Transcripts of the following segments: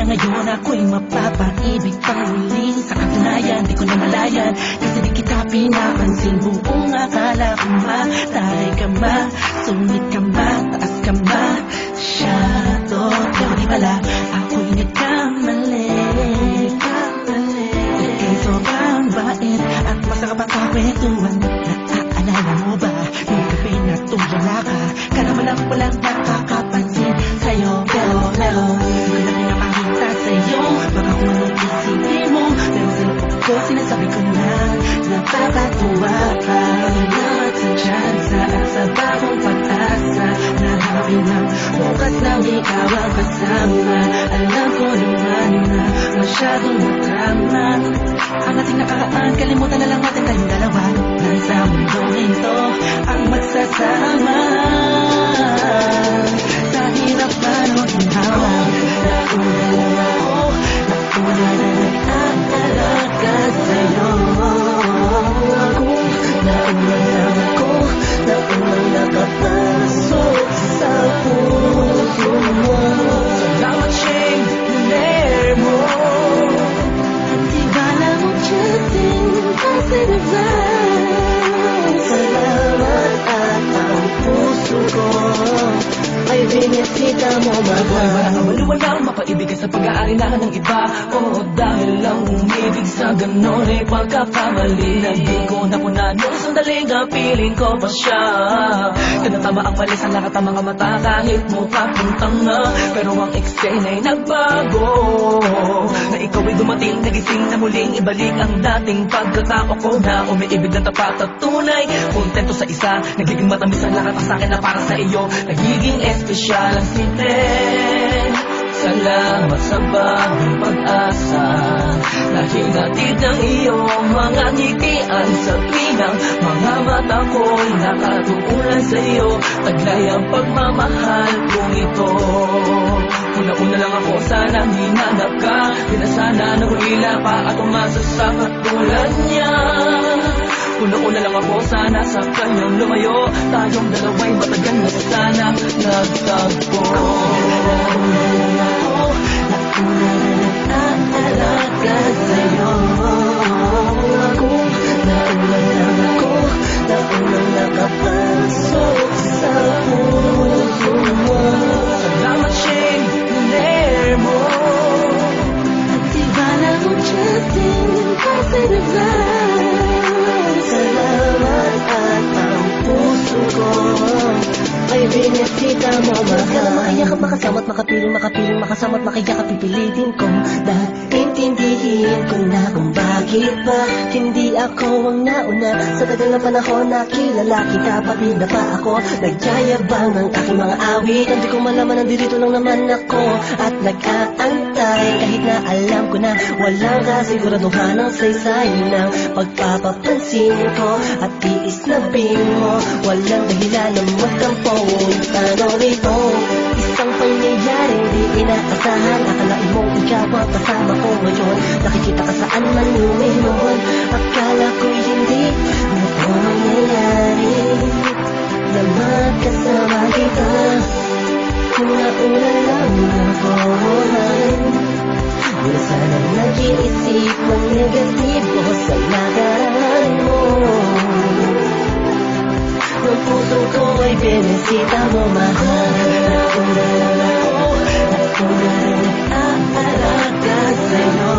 Ngayon ako'y mapapaibig panguling sa katunayan, di ko na malayan kasi di kita pinapansin. Buong akala ko matay ka ba, sungit ka ba, taas ka ba, shato. Pero di pala, ako'y nagkamali. Ika'y sobrang bait at masarap ang kakwentuhan. Naaalala mo ba, yung gabi na tulala ka, karama lang walang nakakapansin sa'yo. Pero baka kung anong isipin mo, pero sa loob ko sinasabi ko na napapatuwa ka. Salamat sa tsansa at sa bagong pag-asa na harapin ang bukas ng ikaw ang kasama. Alam ko naman na masyadong madrama ang ating nakaraan, kalimutan na lang natin tayong dalawa. Nasa mundong ito ang magsasama sa hirap man o ginhawa. Una na nag-aalaga sa'yo. Naunang lang ako, naunang nakapasok sa puso mo. Salamat, Shane, luner mo. Hindi ba lang ang chatting kasi nag-rise? Salamat at ang puso ko ay binisita mo, mahal. Walang mapaibigay sa pag-aalinahan ng iba. O dahil lang umibig sa ganon ay pagkakamali na di ko napunan nung sandaling piling ko pa siya. Tinatama ang mali sa lahat ng mga mata kahit mukha kong tanga. Pero ang eksena ay nagbago na ikaw ay dumating, nagising na muling ibalik ang dating pagkatao ko na umiibig ng tapat at tunay. Kontento sa isa, nagiging matamis ang lahat ang sakin na para sa iyo. Nagiging espesyal ang sine. Salamat sa bagong pag-asa na hinatid ng iyong mga ngitian sa tuwinang mga mata ko'y nakatuunan sa iyo. Taglay ang pagmamahal kong ito. Una-una lang ako, sana hinanap ka. Di na sana nahulila pa at umasa sa katulad niya. Una-una lang ako, sana sa kanyang lumayo. Tayong dalawa'y matagal na sana nagtagpo. Una na nag-aalaga sa'yo. Naunang lang ako, naunang nakapasok sa puso mo. Salamat, Shane, luner mo. At iba lang ang chatting kasi nag-rise. Salamat at ang puso ko ay binisita mo, mahal. Ka na maiyak at makasama't makapiling, makasama't makiyakap, pipilitin ko dahil intindihin ko na kung bakit ba hindi ako ang nauna. Sa tagal ng panahon na kilala kita, pati na pa ako nagyayabang ng aking mga awit. Hindi ko malaman, nandito lang naman ako at nag-aantay. Kahit na alam ko na walang kasiguraduhan ng saysay ng pagpapapansin ko at tiis na mo. Walang dahilan na magtampo. Tanong ito, isang pangyayaring di inaasahan. Akalain mo ikaw ang kasama ko ngayon. Nakikita ka saan man lumihon. Akala ko'y hindi na ito mangyayari na magkasama kita. Una-una lang ako, di na sana nag-iisip ng negatibo sa nakaraan mo. Ang puso ko ay binisita mo, mahal. Nauna lang ako, nauna rin nag-aalaga sa'yo.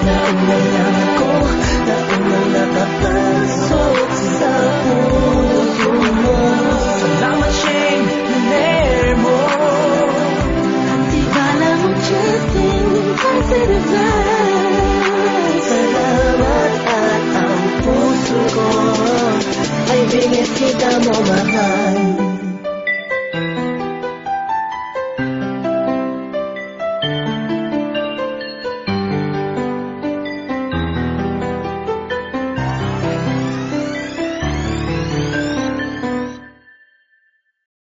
Nauna lang ako, nauna nakapasok sa puso mo. Salamat, Shane, luner mo. At iba lang ang chatting kasi nag-rise. Salamat at ang puso ko ay binisita mo, mahal.